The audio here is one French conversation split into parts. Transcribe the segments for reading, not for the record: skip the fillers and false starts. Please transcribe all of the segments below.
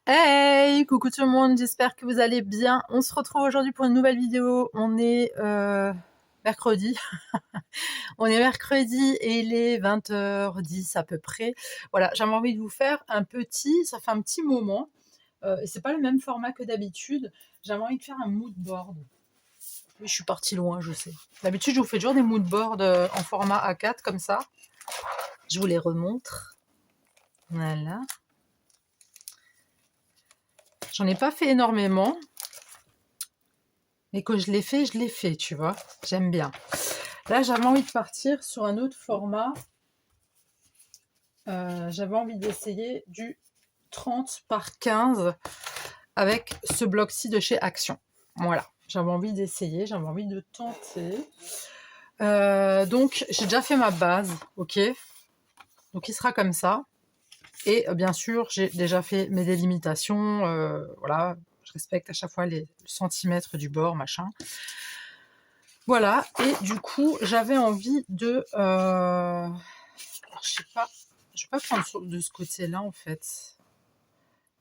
Hey, coucou tout le monde, j'espère que vous allez bien. On se retrouve aujourd'hui pour une nouvelle vidéo. On est mercredi. On est mercredi et il est 20h10 à peu près. Voilà, j'avais envie de vous faire ça fait un petit moment, et c'est pas le même format que d'habitude. J'avais envie de faire un mood board. Oui, je suis partie loin, je sais. D'habitude, je vous fais toujours des mood boards en format A4 comme ça. Je vous les remontre. Voilà. J'en ai pas fait énormément. Mais quand je l'ai fait, tu vois. J'aime bien. Là, j'avais envie de partir sur un autre format. J'avais envie d'essayer du 30 par 15 avec ce bloc-ci de chez Action. Voilà. J'avais envie d'essayer, j'avais envie de tenter. Donc, j'ai déjà fait ma base, ok. Donc, il sera comme ça. Et bien sûr, j'ai déjà fait mes délimitations. Voilà, je respecte à chaque fois les centimètres du bord, machin. Voilà, et du coup, j'avais envie de... Alors, je sais pas, je vais pas prendre de ce côté-là, en fait.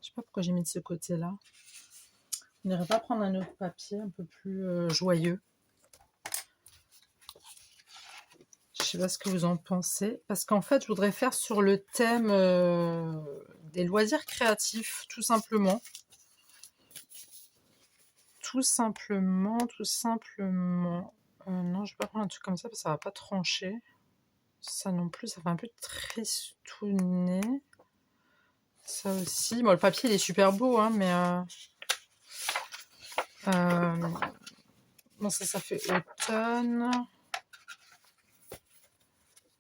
Je sais pas pourquoi j'ai mis de ce côté-là. On n'irait pas prendre un autre papier un peu plus joyeux. Je sais pas ce que vous en pensez. Parce qu'en fait, je voudrais faire sur le thème des loisirs créatifs, tout simplement. Tout simplement. Non, je vais pas prendre un truc comme ça parce que ça va pas trancher. Ça non plus, ça fait un peu tristouné. Ça aussi. Bon, le papier, il est super beau, hein, mais... Bon, ça fait automne.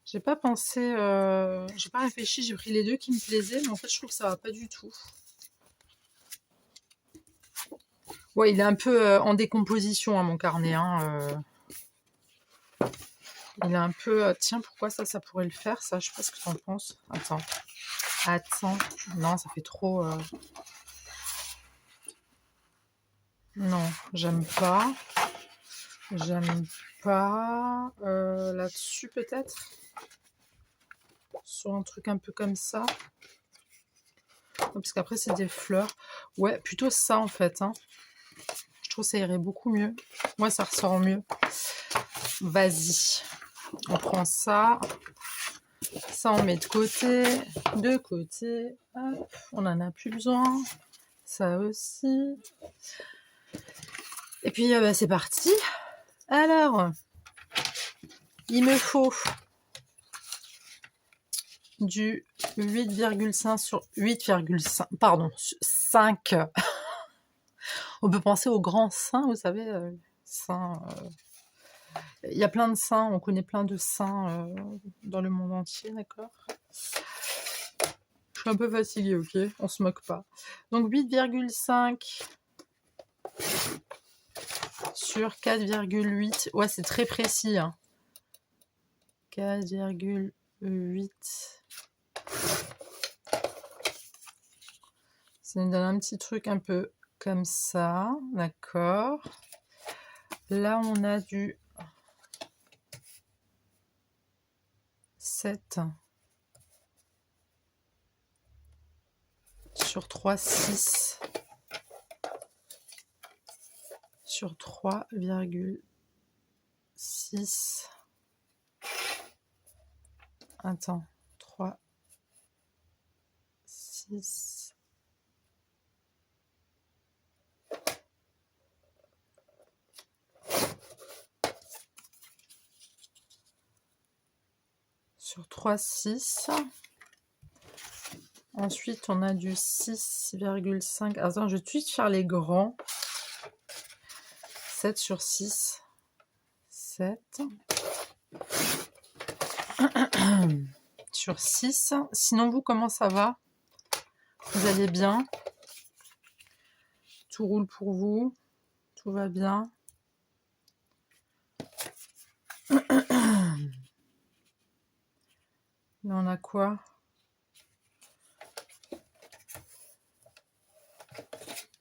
J'ai pas pensé... J'ai pas réfléchi, j'ai pris les deux qui me plaisaient, mais en fait, je trouve que ça va pas du tout. Ouais, il est un peu en décomposition, hein, mon carnet. Hein, il est un peu... Tiens, pourquoi ça pourrait le faire, ça? Je sais pas ce que t'en penses. Attends. Non, ça fait trop... Non, j'aime pas. Là-dessus, peut-être. Sur un truc un peu comme ça. Parce qu'après, c'est des fleurs. Ouais, plutôt ça, en fait. Hein. Je trouve que ça irait beaucoup mieux. Moi, ça ressort mieux. Vas-y. On prend ça. Ça, on met de côté. De côté. Hop. On n'en a plus besoin. Ça aussi. Et puis, c'est parti. Alors, il me faut du 8,5 sur 8,5. Pardon, 5. On peut penser aux grands seins, vous savez, seins. Il y a plein de saints, on connaît plein de saints dans le monde entier, d'accord? Je suis un peu fatiguée, ok? On se moque pas. Donc 8,5 sur 4,8. Ouais, c'est très précis. Hein. 4,8. Ça nous donne un petit truc un peu comme ça, d'accord? Là, on a du 7 sur 3, 6 sur 3,6. Attends, 3, 6. Sur 3, 6. Ensuite, on a du 6,5. Attends, je vais tout de suite faire les grands. 7 sur 6. 7. Sur 6. Sinon, vous, comment ça va? Vous allez bien? Tout roule pour vous? Tout va bien? Là, on a quoi?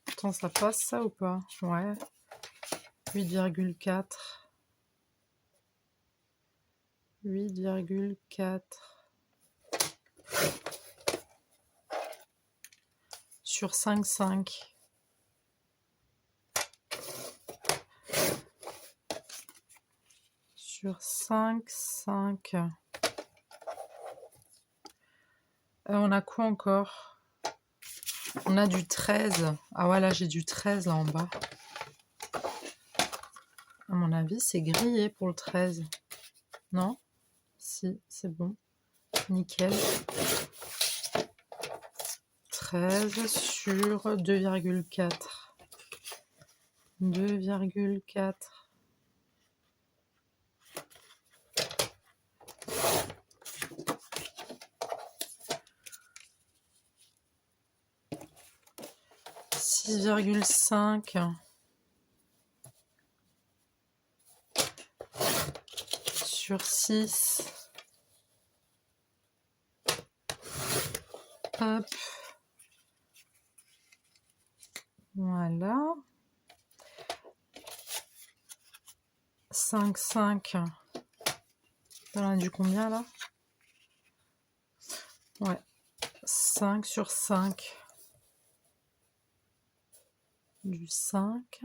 Attends, ça passe ça ou pas? Ouais. 8,4. 8,4. sur 5,5. Sur 5,5. On a quoi encore? On a du 13. Ah ouais, là j'ai du 13 là en bas. À mon avis, c'est grillé pour le 13. Non? Si, c'est bon. Nickel. 13 sur 2,4. 2,4. « 6,5 » sur 6. Hop. Voilà. 5,5. On a du combien là? Ouais. 5 sur 5. Du 5.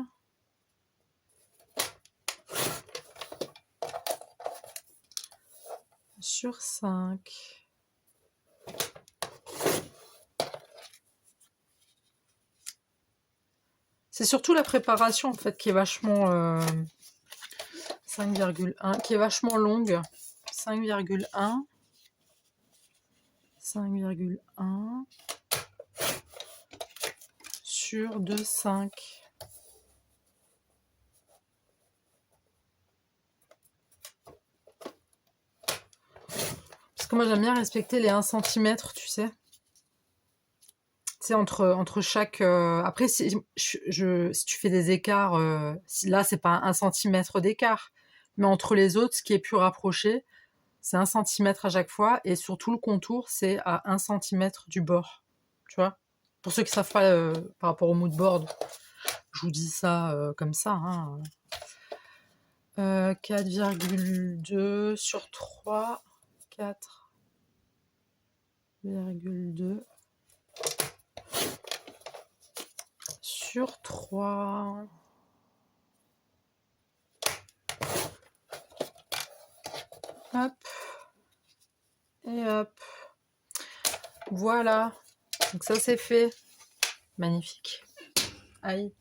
Sur 5. C'est surtout la préparation en fait qui est vachement 5,1 qui est vachement longue. 5,1 5,1 sur 2,5. Parce que moi j'aime bien respecter les 1 cm, tu sais. C'est entre chaque... Après, si tu fais des écarts, là c'est pas 1 cm d'écart, mais entre les autres, ce qui est plus rapproché, c'est 1 cm à chaque fois, et sur tout le contour, c'est à 1 cm du bord. Tu vois? Pour ceux qui savent pas par rapport au mood board, je vous dis ça comme ça. Hein. 4,2 sur 3. 4,2 sur 3. Hop. Et hop. Voilà. Donc ça c'est fait. Magnifique. Aïe.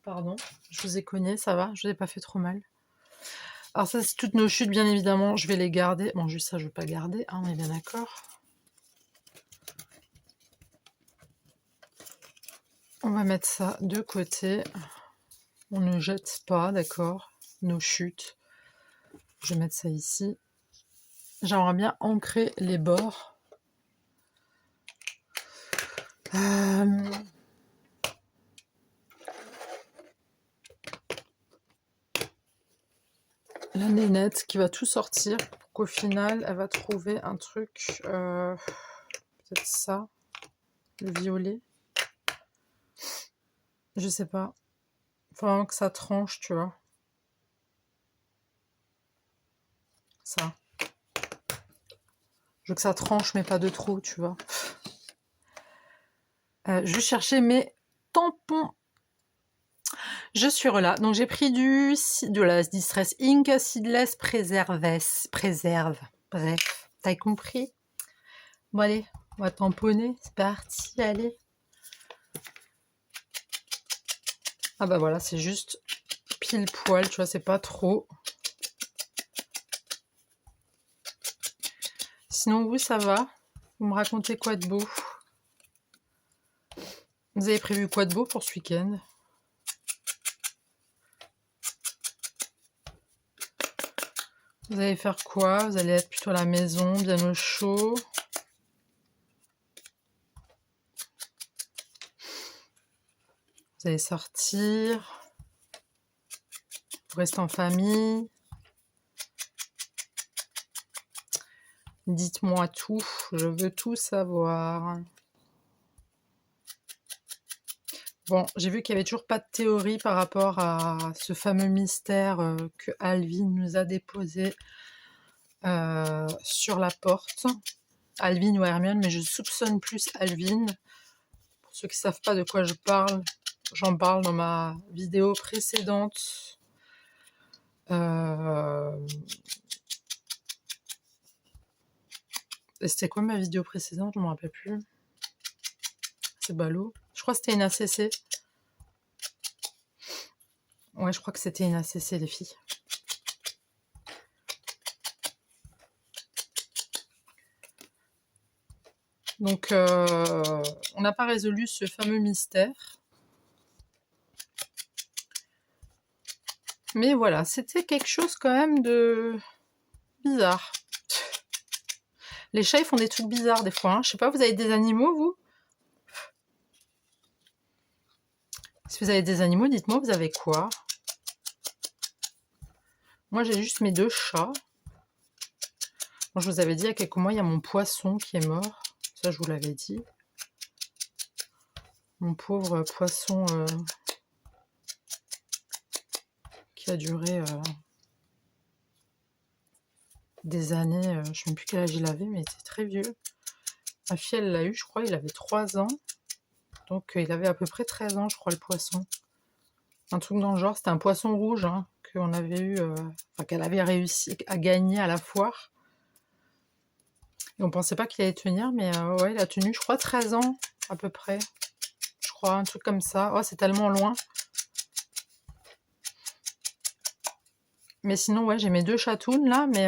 Pardon. Je vous ai cogné, ça va? Je vous ai pas fait trop mal. Alors ça c'est toutes nos chutes bien évidemment. Je vais les garder. Bon juste ça je vais pas garder. Hein, on est bien d'accord. On va mettre ça de côté. On ne jette pas, d'accord, nos chutes. Je vais mettre ça ici. J'aimerais bien ancrer les bords. La nénette qui va tout sortir pour qu'au final, elle va trouver un truc, peut-être ça, le violet. Je sais pas. Faut vraiment que ça tranche, tu vois. Ça. Je veux que ça tranche, mais pas de trop, tu vois. Je vais chercher mes tampons. Je suis là. Donc j'ai pris de la Distress Ink Seedless Préserve. Bref, t'as compris? Bon allez, on va tamponner. C'est parti, allez. Ah bah voilà, c'est juste pile poil, tu vois, c'est pas trop. Sinon, vous, ça va? Vous me racontez quoi de beau? Vous avez prévu quoi de beau pour ce week-end? Vous allez faire quoi? Vous allez être plutôt à la maison, bien au chaud? Vous allez sortir? Vous restez en famille? Dites-moi tout, je veux tout savoir. Bon, j'ai vu qu'il n'y avait toujours pas de théorie par rapport à ce fameux mystère que Alvin nous a déposé sur la porte. Alvin ou Hermione, mais je soupçonne plus Alvin. Pour ceux qui savent pas de quoi je parle, j'en parle dans ma vidéo précédente. Et c'était quoi ma vidéo précédente? Je me rappelle plus. C'est ballot. Je crois que c'était une ACC. Ouais, je crois que c'était une ACC, les filles. Donc, on n'a pas résolu ce fameux mystère. Mais voilà, c'était quelque chose quand même de bizarre. Les chats, ils font des trucs bizarres des fois. Hein. Je sais pas, vous avez des animaux, vous? Si vous avez des animaux, dites-moi, vous avez quoi? Moi, j'ai juste mes 2 chats. Bon, je vous avais dit, il y a quelques mois, il y a mon poisson qui est mort. Ça, je vous l'avais dit. Mon pauvre poisson qui a duré des années. Je ne sais même plus quel âge il avait, mais il était très vieux. Ma fille, elle l'a eu, je crois, il avait 3 ans. Donc, il avait à peu près 13 ans, je crois, le poisson. Un truc dans le genre, c'était un poisson rouge hein, qu'on avait eu, qu'elle avait réussi à gagner à la foire. Et on pensait pas qu'il allait tenir, mais ouais, il a tenu, je crois, 13 ans à peu près. Je crois, un truc comme ça. Oh, c'est tellement loin. Mais sinon, ouais, j'ai mes 2 chatounes là, mais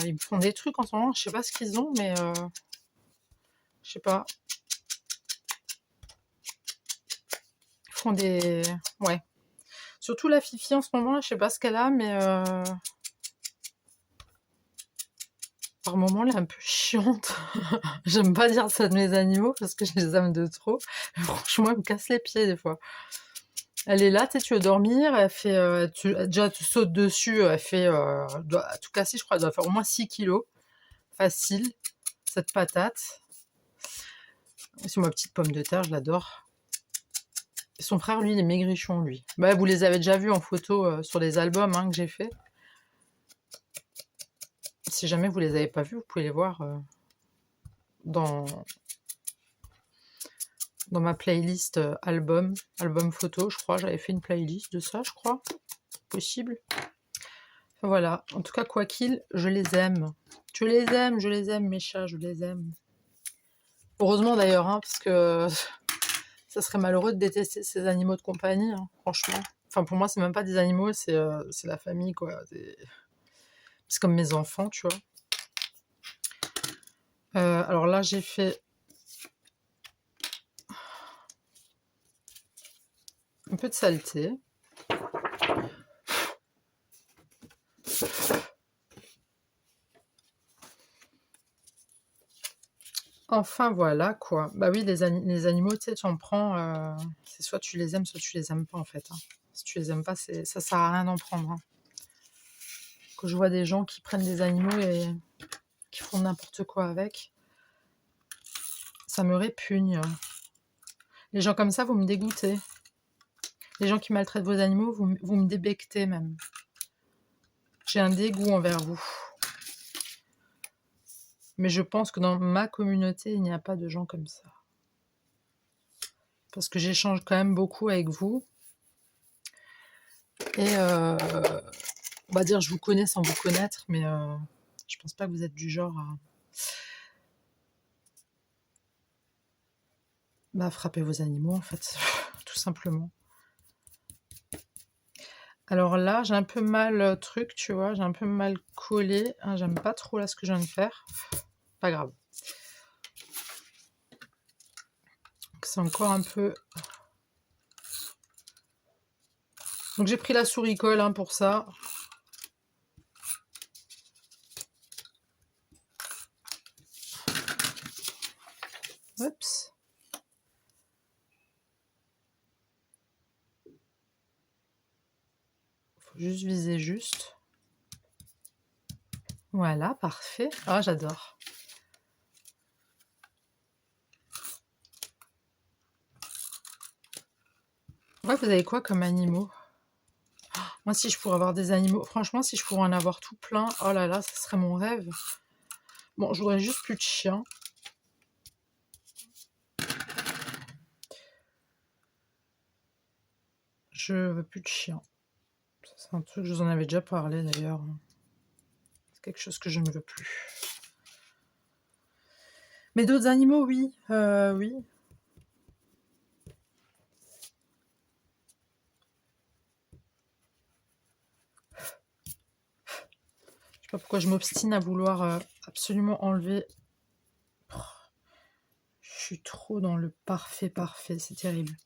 ils me font des trucs en ce moment. Je sais pas ce qu'ils ont, mais je sais pas. Ils font des... Ouais. Surtout la Fifi en ce moment, je sais pas ce qu'elle a, mais par moments, elle est un peu chiante. J'aime pas dire ça de mes animaux parce que je les aime de trop. Mais franchement, elle me casse les pieds des fois. Elle est là, tu veux dormir, elle fait, déjà tu sautes dessus, elle fait, tout casser, je crois, elle doit faire au moins 6 kilos. Facile, cette patate. C'est ma petite pomme de terre, je l'adore. Son frère, lui, il est maigrichon, lui. Bah, vous les avez déjà vus en photo sur les albums hein, que j'ai fait. Si jamais vous les avez pas vus, vous pouvez les voir dans ma playlist album photo, je crois. J'avais fait une playlist de ça, je crois. Possible. Enfin, voilà. En tout cas, quoi qu'il, je les aime. Je les aime, mes chats, je les aime. Heureusement d'ailleurs, hein, parce que ça serait malheureux de détester ces animaux de compagnie, hein, franchement. Enfin, pour moi, c'est même pas des animaux, c'est la famille, quoi. C'est comme mes enfants, tu vois. Alors là, j'ai fait un peu de saleté. Enfin, voilà, quoi. Bah oui, les animaux, tu sais, tu en prends... c'est soit tu les aimes, soit tu les aimes pas, en fait. Hein. Si tu les aimes pas, ça sert à rien d'en prendre. Hein. Quand je vois des gens qui prennent des animaux et qui font n'importe quoi avec, ça me répugne. Les gens comme ça, vous me dégoûtez. Les gens qui maltraitent vos animaux, vous me débectez même. J'ai un dégoût envers vous. Mais je pense que dans ma communauté, il n'y a pas de gens comme ça. Parce que j'échange quand même beaucoup avec vous. Et on va dire, je vous connais sans vous connaître, mais je pense pas que vous êtes du genre à frapper vos animaux, en fait, tout simplement. Alors là, j'ai un peu mal truc, tu vois, j'ai un peu mal collé. Hein, j'aime pas trop là ce que je viens de faire. Pas grave. C'est encore un peu... Donc j'ai pris la souris colle hein, pour ça. Oups. Faut juste viser juste. Voilà, parfait. Ah, j'adore. Ouais, vous avez quoi comme animaux? Moi, si je pourrais avoir des animaux... Franchement, si je pourrais en avoir tout plein, oh là là, ça serait mon rêve. Bon, je voudrais juste plus de chiens. Je veux plus de chien. C'est un truc, je vous en avais déjà parlé d'ailleurs. C'est quelque chose que je ne veux plus. Mais d'autres animaux, oui. Oui. Je sais pas pourquoi je m'obstine à vouloir absolument enlever. Je suis trop dans le parfait, c'est terrible.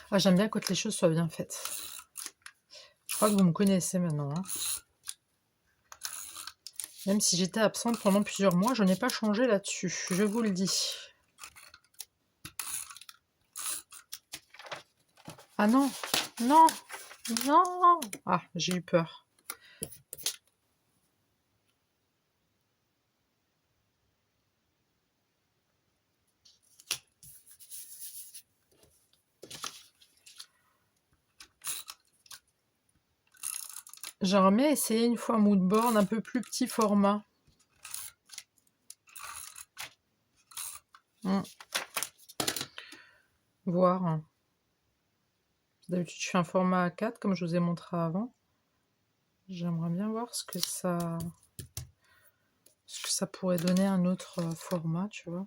Ah, j'aime bien quand les choses soient bien faites. Je crois que vous me connaissez maintenant. Hein. Même si j'étais absente pendant plusieurs mois, je n'ai pas changé là-dessus, je vous le dis. Ah non, non, non. Ah, j'ai eu peur. J'aimerais bien essayer une fois un moodboard un peu plus petit format. Voir. D'habitude, je fais un format A4 comme je vous ai montré avant. J'aimerais bien voir ce que ça pourrait donner un autre format, tu vois.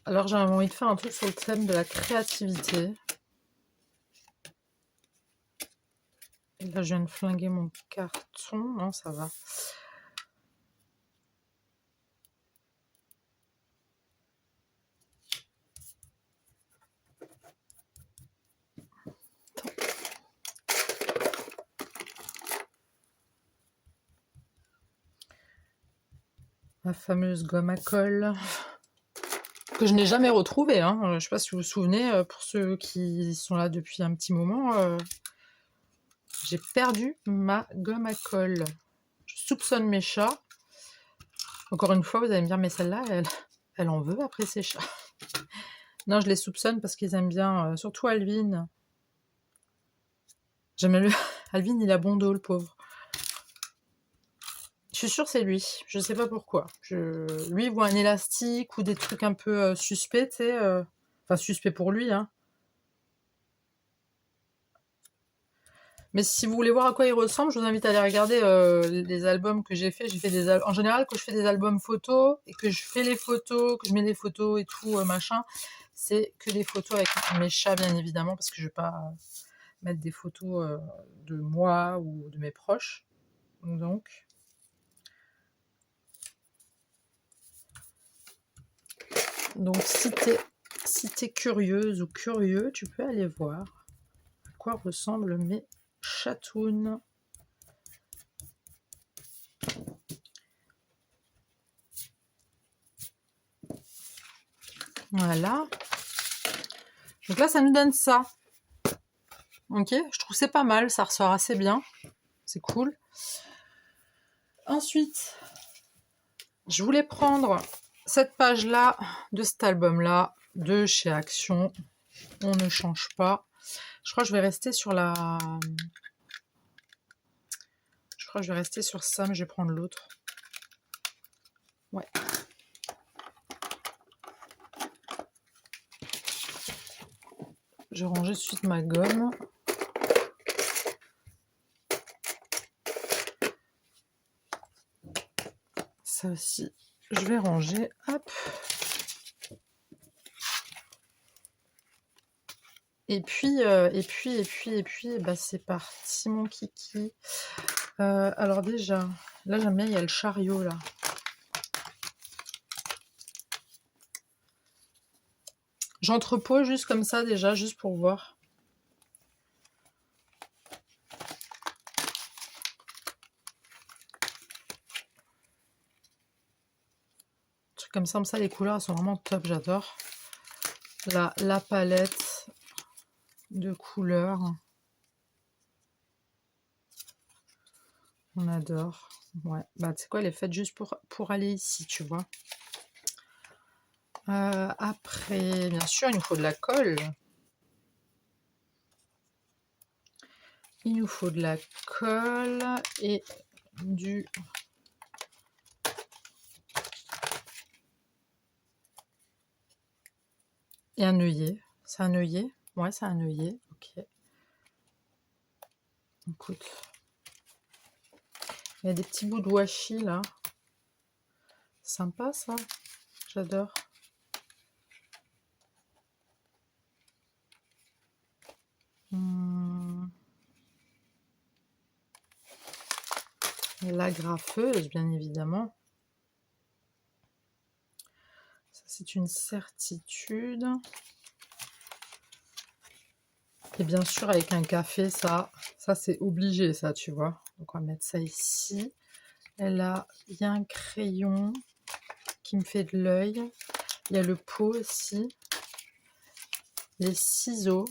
Alors j'avais envie de faire un truc sur le thème de la créativité. Et là, je viens de flinguer mon carton. Non, ça va. La fameuse gomme à colle que je n'ai jamais retrouvée. Hein. Je ne sais pas si vous vous souvenez, pour ceux qui sont là depuis un petit moment, j'ai perdu ma gomme à colle. Je soupçonne mes chats. Encore une fois, vous allez me dire, mais celle-là, elle en veut après ses chats. Non, je les soupçonne parce qu'ils aiment bien, surtout Alvin. J'aime le... Alvin, il a bon dos, le pauvre. Je suis sûre que c'est lui. Je sais pas pourquoi. Lui, il voit un élastique ou des trucs un peu suspects, tu sais. Enfin, suspect pour lui, hein. Mais si vous voulez voir à quoi il ressemble, je vous invite à aller regarder les albums que j'ai fait. En général, quand je fais des albums photos et que je fais les photos, que je mets les photos et tout, machin, c'est que des photos avec mes chats, bien évidemment, parce que je vais pas mettre des photos de moi ou de mes proches. Donc si t'es curieuse ou curieux, tu peux aller voir à quoi ressemblent mes chatounes. Voilà. Donc là, ça nous donne ça. Ok, je trouve que c'est pas mal, ça ressort assez bien. C'est cool. Ensuite, je voulais prendre cette page-là de cet album-là de chez Action. On ne change pas. Je crois que je vais rester sur la... Je crois que je vais rester sur ça, mais je vais prendre l'autre. Ouais. Je range tout de suite ma gomme. Ça aussi, je vais ranger. Hop. Et puis, bah, c'est parti, mon kiki. Alors déjà, là, j'aime bien, il y a le chariot, là. J'entrepose juste comme ça, déjà, juste pour voir. Comme ça, les couleurs sont vraiment top, j'adore. La palette de couleurs. On adore. Ouais, bah tu sais quoi, elle est faite juste pour aller ici, tu vois. Après, bien sûr, il nous faut de la colle. Il nous faut de la colle et du... Et un œillet. C'est un œillet? Ouais, c'est un œillet. Ok. Écoute. Il y a des petits bouts de washi là. Sympa ça. J'adore. La graffeuse, bien évidemment. Ça, c'est une certitude. Et bien sûr, avec un café, ça c'est obligé, ça, tu vois. Donc, on va mettre ça ici. Et là, il y a un crayon qui me fait de l'œil. Il y a le pot aussi. Les ciseaux.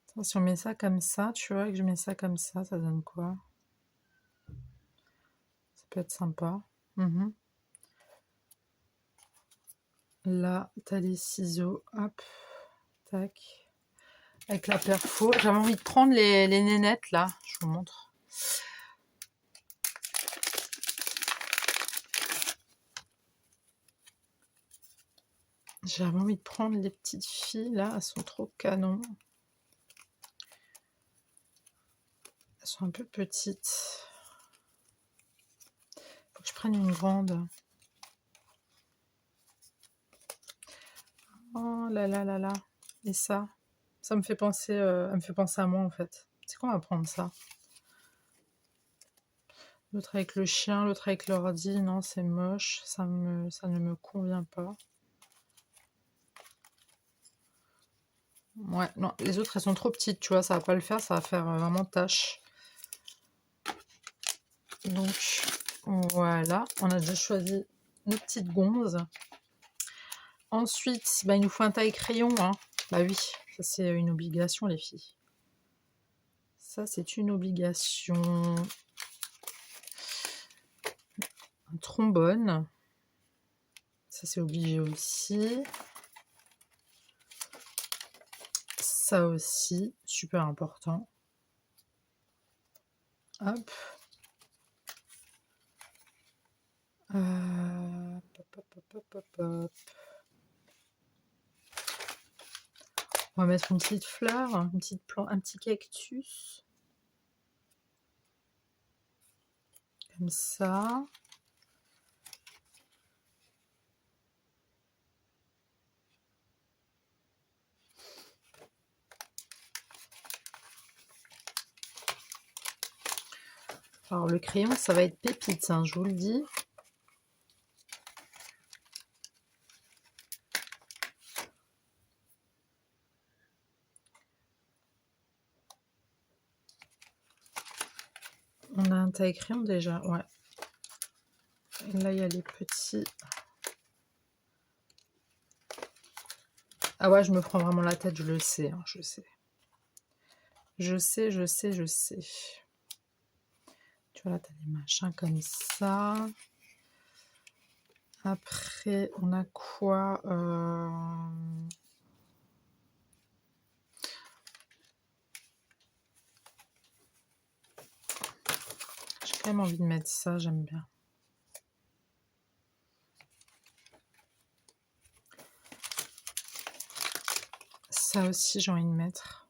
Attends, si on met ça comme ça, tu vois, et que je mets ça comme ça donne quoi? Ça peut être sympa. Là, tu as les ciseaux. Hop. Tac. Avec la perfo. J'avais envie de prendre les nénettes, là. Je vous montre. J'avais envie de prendre les petites filles, là. Elles sont trop canon. Elles sont un peu petites. Faut que je prenne une grande. Oh là là là là. Et ça me fait penser, elle me fait penser à moi, en fait. C'est quoi, on va prendre ça? L'autre avec le chien, l'autre avec l'ordi. Non, c'est moche. Ça ne me convient pas. Ouais, non, les autres, elles sont trop petites, tu vois. Ça va pas le faire. Ça va faire vraiment tâche. Donc, voilà. On a déjà choisi nos petites gonzes. Ensuite, bah, il nous faut un taille-crayon. Hein. Bah oui, ça c'est une obligation, les filles. Ça, c'est une obligation. Un trombone. Ça, c'est obligé aussi. Ça aussi, super important. Hop. On va mettre une petite fleur, une petite plante, un petit cactus. Comme ça. Alors le crayon, ça va être pépite, hein, je vous le dis. On a un taille-crayon déjà, ouais. Et là, il y a les petits. Ah ouais, je me prends vraiment la tête, je le sais, hein, je sais. Je sais. Tu vois, là, tu as des machins comme ça. Après, on a quoi J'ai quand même envie de mettre ça, j'aime bien. Ça aussi, j'ai envie de mettre.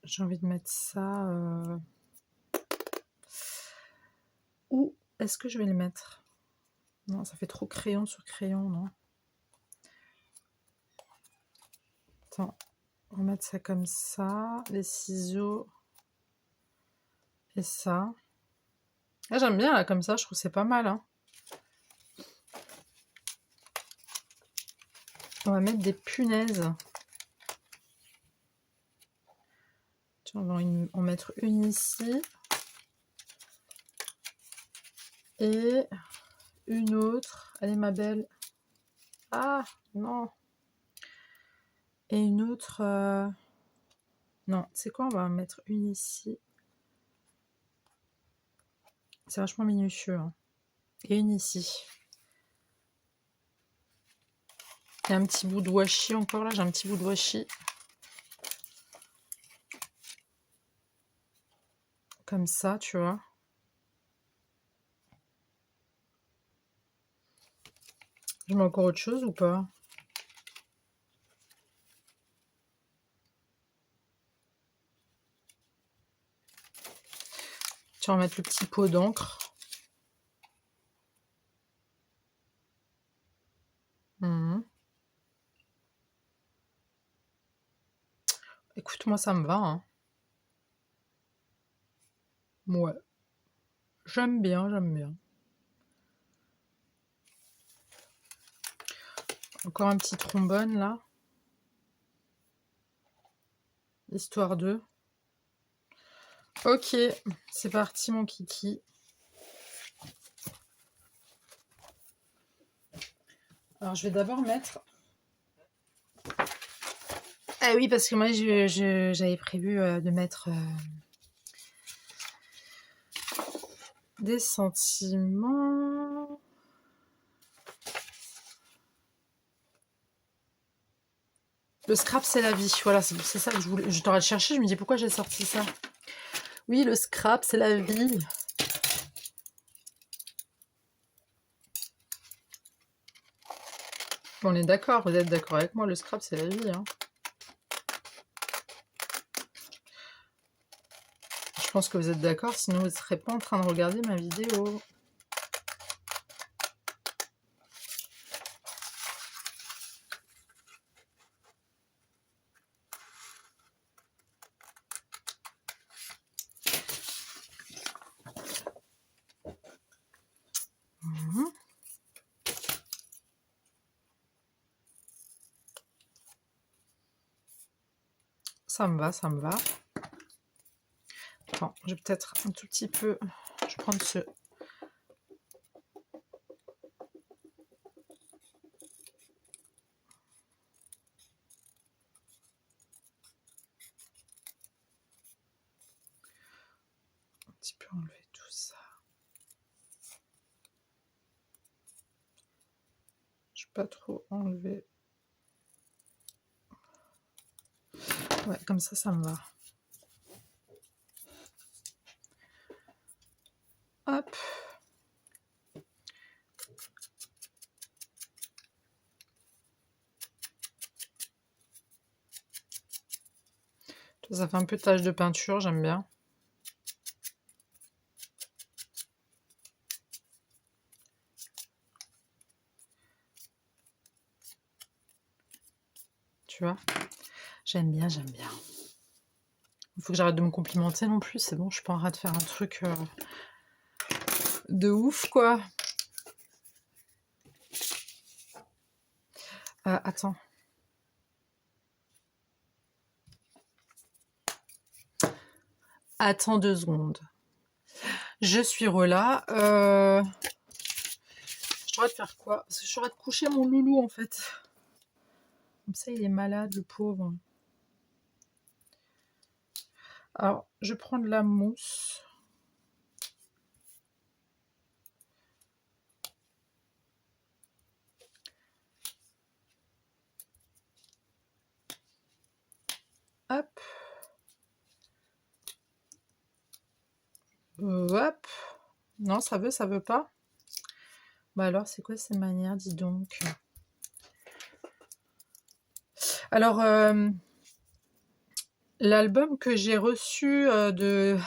J'ai envie de mettre ça. Où est-ce que je vais le mettre? Non, ça fait trop crayon sur crayon, non? Attends, on va mettre ça comme ça. Les ciseaux. Et ça. Ah, j'aime bien, là, comme ça, je trouve que c'est pas mal, hein. On va mettre des punaises. Tiens, on va en mettre une ici. Et une autre. Allez, ma belle. Ah, non. Et une autre... Non, c'est quoi? On va en mettre une ici. C'est vachement minutieux. Hein. Et une ici. Il y a un petit bout de washi encore là, j'ai un petit bout de washi. Comme ça, tu vois. Je mets encore autre chose ou pas? Tu vas mettre le petit pot d'encre. Écoute, moi ça me va, hein. Ouais. J'aime bien, j'aime bien. Encore un petit trombone là. Histoire de. Ok, c'est parti mon kiki. Alors je vais d'abord mettre... Ah oui, parce que moi j'avais prévu de mettre des sentiments. Le scrap c'est la vie, voilà, c'est ça que je voulais. Je t'aurais cherché, je me dis pourquoi j'ai sorti ça. Oui, le scrap c'est la vie. On est d'accord, vous êtes d'accord avec moi, le scrap c'est la vie, hein. Je pense que vous êtes d'accord, sinon vous ne serez pas en train de regarder ma vidéo. Ça me va, ça me va. Attends, je vais peut-être un tout petit peu... Je vais prendre ce... Un petit peu enlever tout ça. Je vais pas trop enlever. Ouais, comme ça me va. Hop. Ça fait un peu de tache de peinture, j'aime bien. Tu vois? J'aime bien, j'aime bien. Il faut que j'arrête de me complimenter non plus, c'est bon, je suis pas en train de faire un truc de ouf, quoi. Attends. Attends 2 secondes. Je suis Rola. Je devrais de faire quoi? Parce que je devrais de coucher mon loulou, en fait. Comme ça, il est malade, le pauvre. Alors, je prends de la mousse. Hop. Hop. Non, ça veut pas. Bah alors, c'est quoi ces manières, dis donc? Alors, l'album que j'ai reçu de...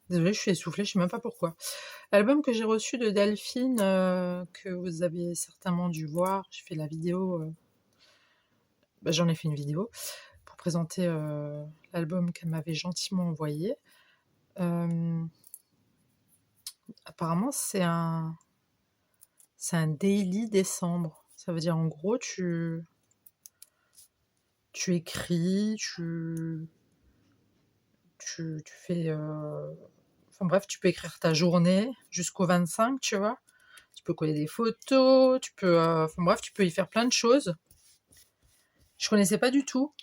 Désolée, je suis essoufflée, je sais même pas pourquoi. L'album que j'ai reçu de Delphine, que vous avez certainement dû voir, j'ai fait la vidéo... Bah, j'en ai fait une vidéo pour présenter l'album qu'elle m'avait gentiment envoyé. Apparemment, c'est un daily décembre. Ça veut dire en gros, tu écris, tu fais... Enfin bref, tu peux écrire ta journée jusqu'au 25, tu vois. Tu peux coller des photos, tu peux... Enfin bref, tu peux y faire plein de choses. Je connaissais pas du tout.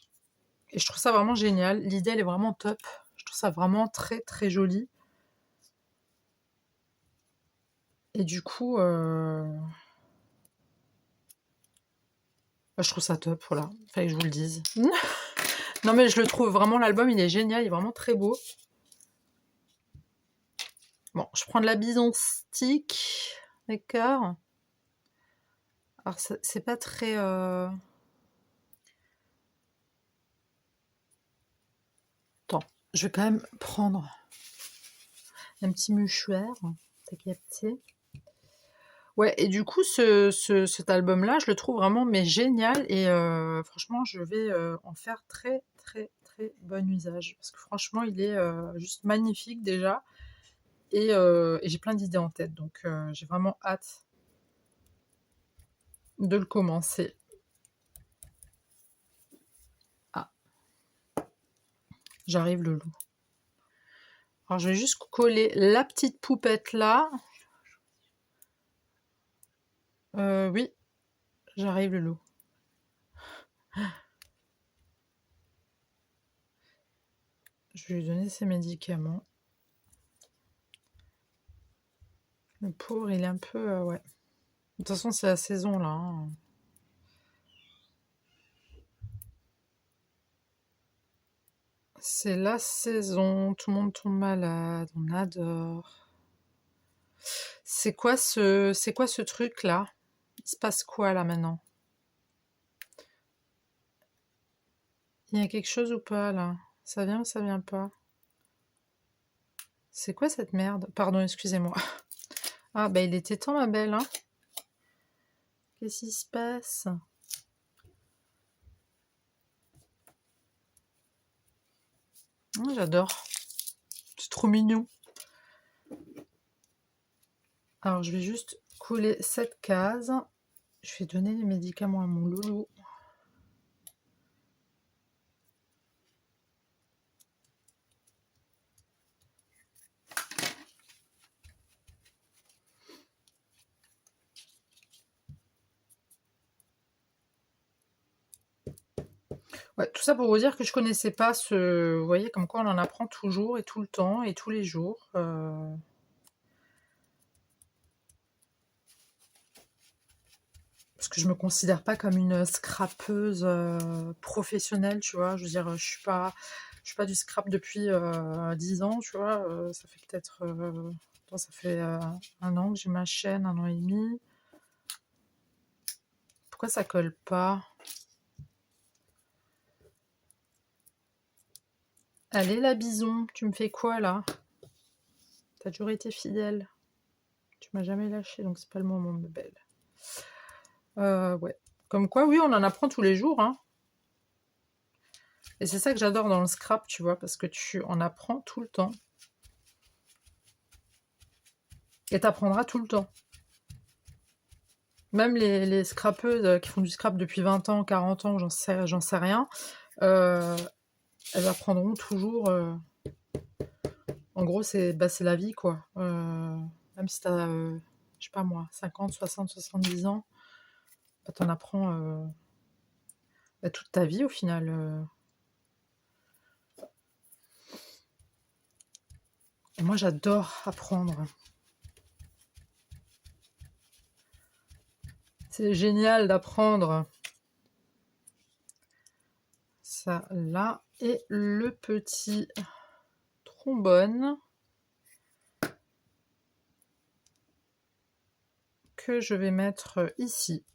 Et je trouve ça vraiment génial. L'idée, elle est vraiment top. Je trouve ça vraiment très, très joli. Et du coup... Bah, je trouve ça top, voilà. Fallait que je vous le dise. Non, mais je le trouve vraiment, l'album, il est génial, il est vraiment très beau. Bon, je prends de la bison stick, d'accord. Alors, c'est pas très... Attends, je vais quand même prendre un petit mouchoir, t'as capté. Ouais, et du coup, cet album-là, je le trouve vraiment mais génial et franchement, je vais en faire très, très, très bon usage. Parce que franchement, il est juste magnifique déjà et j'ai plein d'idées en tête. Donc, j'ai vraiment hâte de le commencer. Ah, j'arrive le loup. Alors, je vais juste coller la petite poupette là. Oui, j'arrive le loup. Je vais lui donner ses médicaments. Le pauvre, il est un peu... ouais. De toute façon, c'est la saison là, hein. C'est la saison, tout le monde tombe malade, on adore. C'est quoi ce truc là? Il se passe quoi là maintenant? Il y a quelque chose ou pas là? Ça vient ou ça vient pas? C'est quoi cette merde? Pardon, excusez-moi. Ah bah il était temps ma belle, hein? Qu'est-ce qui se passe? Oh, j'adore. C'est trop mignon. Alors je vais juste coller cette case. Je vais donner les médicaments à mon loulou. Ouais, tout ça pour vous dire que je connaissais pas ce... Vous voyez, comme quoi on en apprend toujours et tout le temps et tous les jours. Parce que je me considère pas comme une scrapeuse professionnelle, tu vois. Je veux dire, je suis pas du scrap depuis 10 ans, tu vois. Ça fait peut-être... attends, ça fait 1 an que j'ai ma chaîne, 1 an et demi. Pourquoi ça colle pas? Allez, la bison, tu me fais quoi, là? T'as toujours été fidèle. Tu m'as jamais lâché, donc c'est pas le moment, ma belle. Ouais. Comme quoi, oui, on en apprend tous les jours, hein. Et c'est ça que j'adore dans le scrap, tu vois, parce que tu en apprends tout le temps. Et t'apprendras tout le temps. Même les scrapeuses qui font du scrap depuis 20 ans, 40 ans, j'en sais rien, elles apprendront toujours. En gros, c'est la vie, quoi. Même si t'as, je sais pas moi, 50, 60, 70 ans, bah, t'en apprends bah, toute ta vie au final. Et moi, j'adore apprendre. C'est génial d'apprendre. Ça là. Et le petit trombone que je vais mettre ici.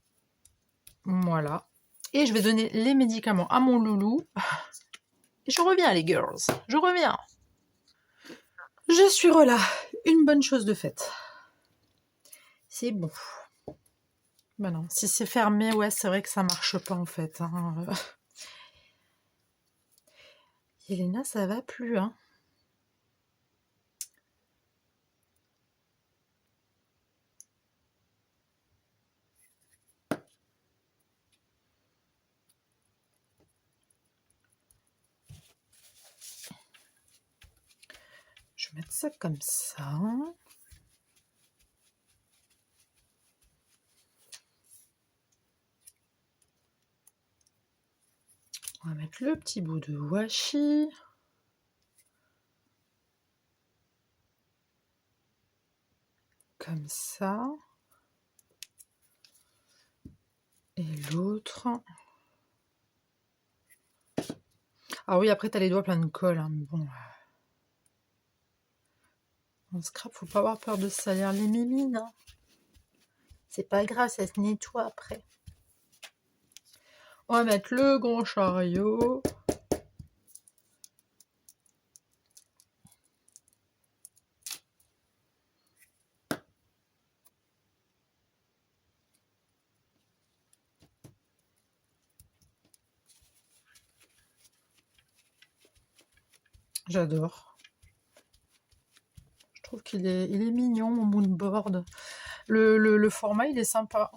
Voilà. Et je vais donner les médicaments à mon loulou. Et je reviens, les girls. Je reviens. Je suis relâ. Une bonne chose de faite. C'est bon. Ben non, si c'est fermé, ouais, c'est vrai que ça marche pas en fait, hein. Elena, ça va plus, hein. Je vais mettre ça comme ça. On va mettre le petit bout de washi. Comme ça. Et l'autre. Ah oui, après, t'as les doigts pleins de colle. Hein, mais bon. En scrap, faut pas avoir peur de salir les mimines. Hein. C'est pas grave, ça se nettoie après. On va mettre le gros chariot. J'adore. Je trouve qu'il est mignon, mon moonboard. Le format, il est sympa.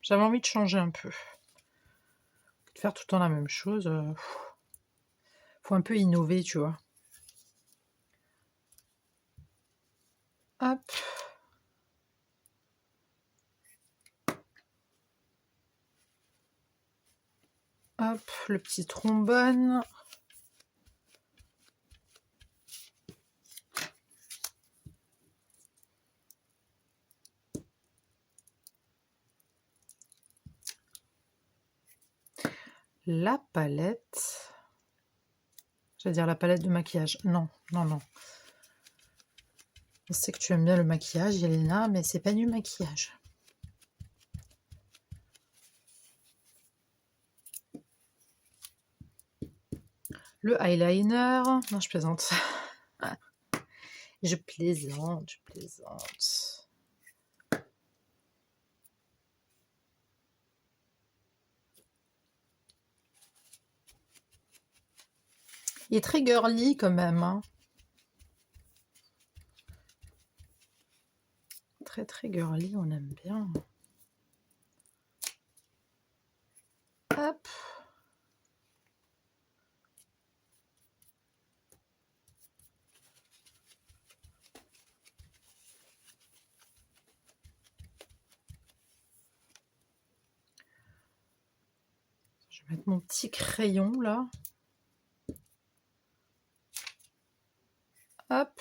J'avais envie de changer un peu. De faire tout le temps la même chose. Faut un peu innover, tu vois. Hop. Hop, le petit trombone. La palette. J'allais dire la palette de maquillage. Non, non, non. Je sais que tu aimes bien le maquillage, Yelena, mais c'est pas du maquillage. Le eyeliner. Non, je plaisante. Je plaisante, je plaisante. Il est très girly quand même. Hein. Très très girly, on aime bien. Hop. Je vais mettre mon petit crayon là. Hop.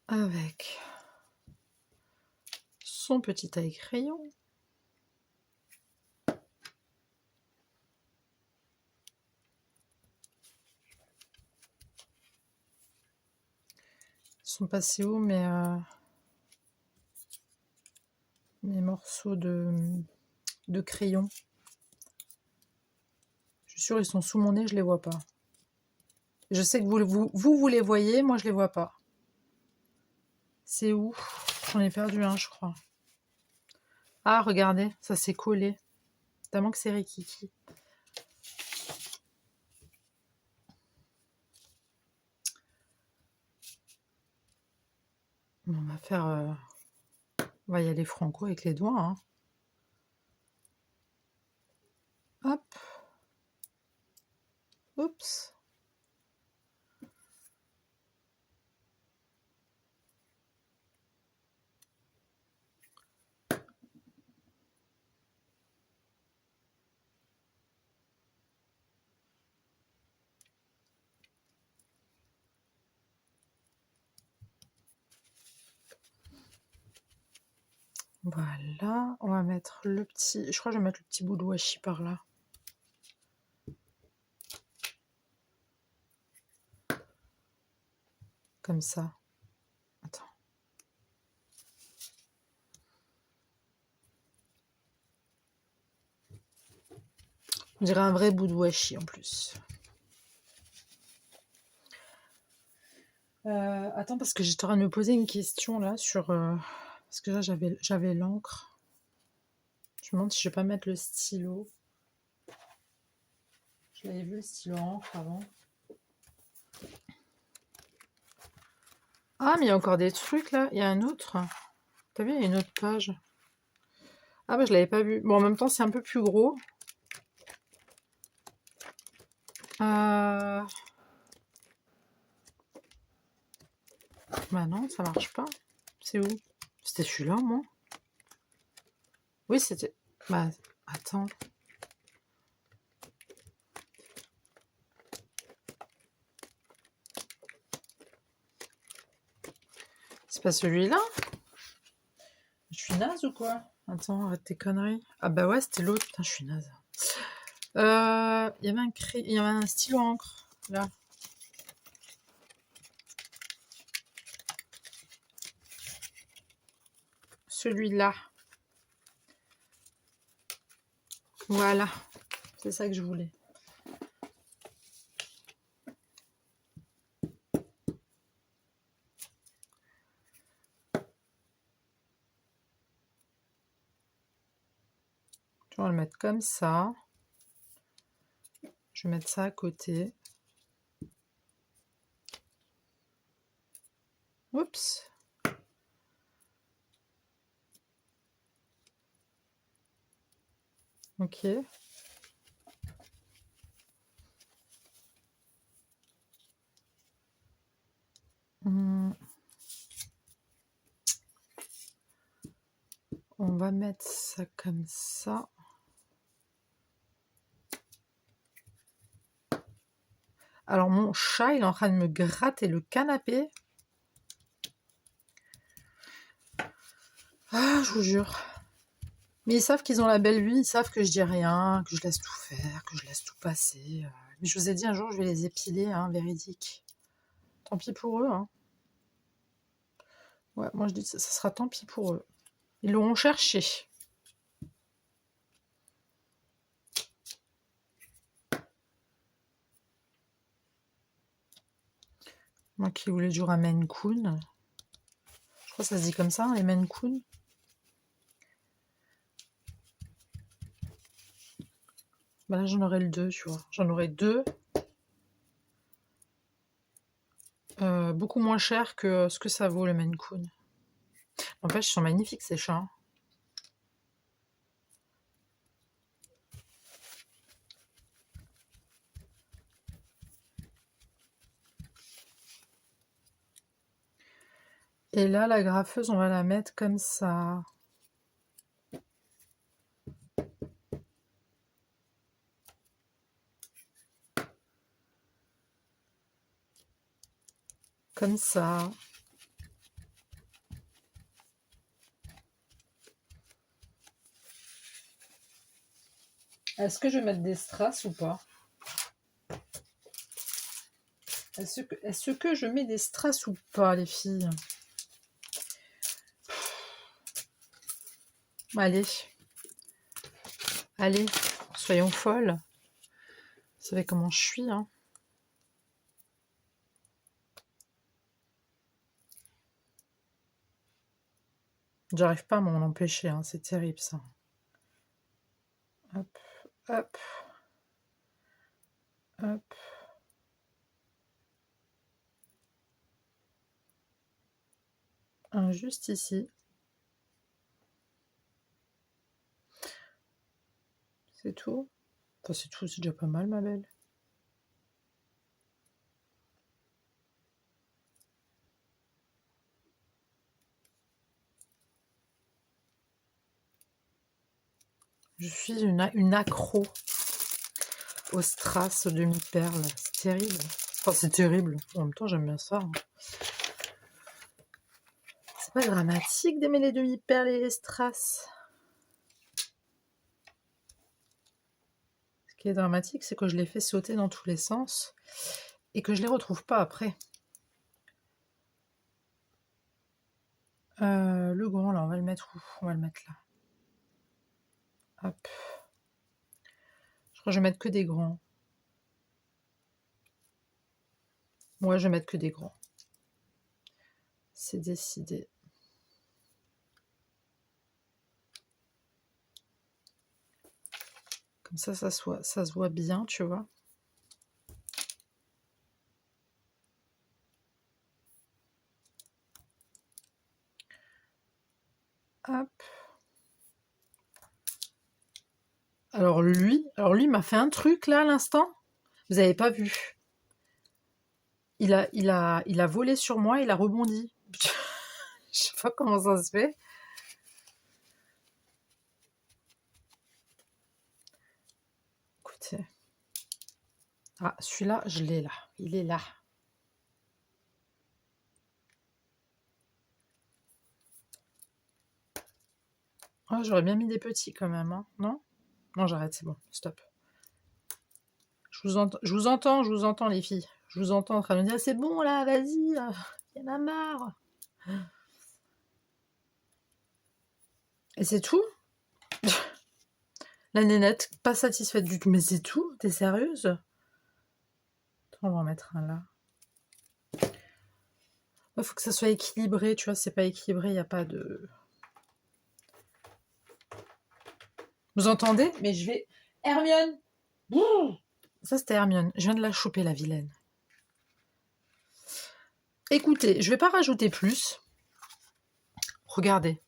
Avec son petit taille crayon. Ils sont passés où mes morceaux de crayon? Je suis sûre ils sont sous mon nez, je les vois pas. Je sais que vous les voyez, moi je les vois pas. C'est où? J'en ai perdu un, je crois. Ah, regardez, ça s'est collé. Tellement que c'est rikiki. On va faire... on va y aller franco avec les doigts. Hein. Hop. Oups. Voilà, on va mettre le petit... Je crois que je vais mettre le petit bout de washi par là. Comme ça. Attends. On dirait un vrai bout de washi en plus. Attends, parce que j'étais en train de me poser une question là sur... parce que là, j'avais l'encre. Je me demande si je vais pas mettre le stylo. Je l'avais vu le stylo encre avant. Ah, mais il y a encore des trucs là. Il y a un autre. T'as vu, il y a une autre page. Ah bah je l'avais pas vu. Bon, en même temps, c'est un peu plus gros. Bah non, ça marche pas. C'est où? C'était celui-là, moi. Oui, c'était... Bah, Attends. C'est pas celui-là? Je suis naze ou quoi? Attends, arrête tes conneries. Ah bah ouais, c'était l'autre. Putain, je suis naze. Il y avait il y avait un stylo encre, là. Celui-là. Voilà. C'est ça que je voulais. On va le mettre comme ça. Je vais mettre ça à côté. Oups. Ok. On va mettre ça comme ça. Alors mon chat, il est en train de me gratter le canapé. Ah, je vous jure. Mais ils savent qu'ils ont la belle vie, ils savent que je dis rien, que je laisse tout faire, que je laisse tout passer. Mais je vous ai dit un jour, je vais les épiler, hein, véridique. Tant pis pour eux. Hein. Ouais, moi je dis que ça sera tant pis pour eux. Ils l'auront cherché. Moi qui voulais toujours un Maine Coon. Je crois que ça se dit comme ça, les Maine Coon. Bah là, j'en aurai le 2, tu vois. J'en aurai 2. Beaucoup moins cher que ce que ça vaut, le Maine Coon. En fait, ils sont magnifiques, ces chats. Et là, la graffeuse, on va la mettre comme ça. Comme ça. Est-ce que je vais mettre des strass ou pas? Est-ce que je mets des strass ou pas, les filles? Allez. Allez, soyons folles. Vous savez comment je suis, hein. J'arrive pas à m'en empêcher, hein. C'est terrible, ça. Hop, hop. Hop. Un juste ici. C'est tout. Enfin, c'est tout, c'est déjà pas mal, ma belle. Je suis une accro aux strass demi-perles. C'est terrible. Enfin, c'est terrible. En même temps, j'aime bien ça. Hein. C'est pas dramatique d'aimer les demi-perles et les strass. Ce qui est dramatique, c'est que je les fais sauter dans tous les sens et que je les retrouve pas après. Le grand, là, on va le mettre où? On va le mettre là. Hop. Je crois que je vais mettre que des grands. Moi, je vais mettre que des grands. C'est décidé. Comme ça se voit bien, tu vois. Hop. Alors lui m'a fait un truc là à l'instant. Vous n'avez pas vu. Il a volé sur moi, il a rebondi. Je sais pas comment ça se fait. liberté. Ah, celui-là, je l'ai là. Il est là. Oh, j'aurais bien mis des petits quand même, hein. Non? Non, j'arrête, c'est bon. Stop. Je vous entends, les filles. Je vous entends en train de me dire, c'est bon là, vas-y, il y en a marre. Et c'est tout? La nénette, pas satisfaite du tout. Mais c'est tout? T'es sérieuse? On va en mettre un là. Il faut que ça soit équilibré, tu vois, c'est pas équilibré, il n'y a pas de... Vous entendez? Mais je vais... Hermione! Ça, c'était Hermione. Je viens de la choper, la vilaine. Écoutez, je vais pas rajouter plus. Regardez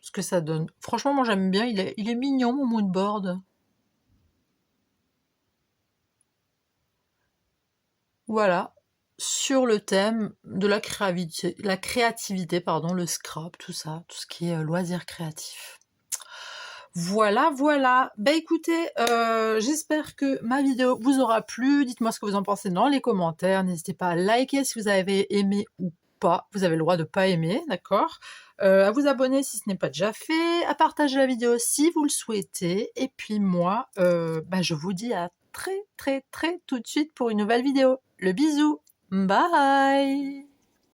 ce que ça donne. Franchement, moi, j'aime bien. Il est mignon, mon moodboard. Voilà. Sur le thème de la créativité, pardon, le scrap, tout ça, tout ce qui est loisir créatif. Voilà, voilà. Bah écoutez, j'espère que ma vidéo vous aura plu. Dites-moi ce que vous en pensez dans les commentaires. N'hésitez pas à liker si vous avez aimé ou pas. Vous avez le droit de pas aimer, d'accord? À vous abonner si ce n'est pas déjà fait, à partager la vidéo si vous le souhaitez. Et puis moi, je vous dis à très tout de suite pour une nouvelle vidéo. Le bisou. Bye!